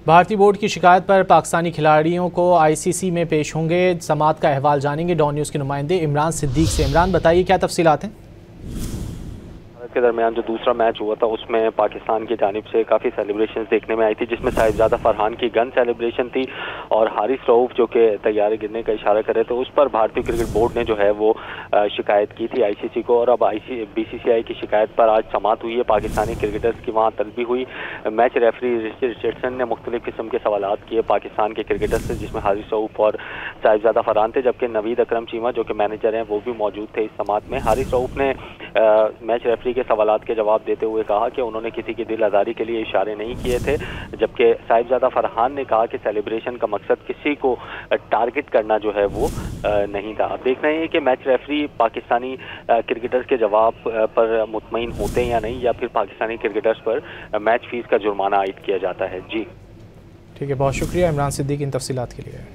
भारतीय बोर्ड की शिकायत पर पाकिस्तानी खिलाड़ियों को आईसीसी में पेश होंगे। समात का अहवाल जानेंगे डॉन न्यूज़ के नुमाइंदे इमरान सिद्दीक से। इमरान, बताइए क्या तफसीलात हैं। के दरमियान जो दूसरा मैच हुआ था उसमें पाकिस्तान की जानिब से काफ़ी सेलिब्रेशंस देखने में आई थी, जिसमें साहिबजादा फरहान की गन सेलिब्रेशन थी और हारिस रऊफ जो कि तैयारी गिरने का इशारा करे तो उस पर भारतीय क्रिकेट बोर्ड ने जो है वो शिकायत की थी आईसीसी को। और अब बीसीसीआई की शिकायत पर आज समात हुई है। पाकिस्तानी क्रिकेटर्स की वहाँ तलबी हुई। मैच रेफरी रिचर्डसन ने मुख्तलिफ किस्म के सवाल किए पाकिस्तान के क्रिकेटर्स से, जिसमें हारिस रऊफ और साहिबजादा फरहान थे, जबकि नवीद अकरम चीमा जो कि मैनेजर हैं वो भी मौजूद थे इस समात में। हारिस रऊफ ने मैच रेफरी के सवालात के जवाब देते हुए कहा कि उन्होंने किसी की दिल आज़ारी के लिए इशारे नहीं किए थे, जबकि साहिबजादा फरहान ने कहा कि सेलिब्रेशन का मकसद किसी को टारगेट करना जो है वो नहीं था। अब देखना है कि मैच रेफरी पाकिस्तानी क्रिकेटर्स के जवाब पर मुतमईन होते हैं या नहीं, या फिर पाकिस्तानी क्रिकेटर्स पर मैच फीस का जुर्माना आयद किया जाता है। जी ठीक है, बहुत शुक्रिया इमरान सिद्दीक इन तफसीलात के लिए।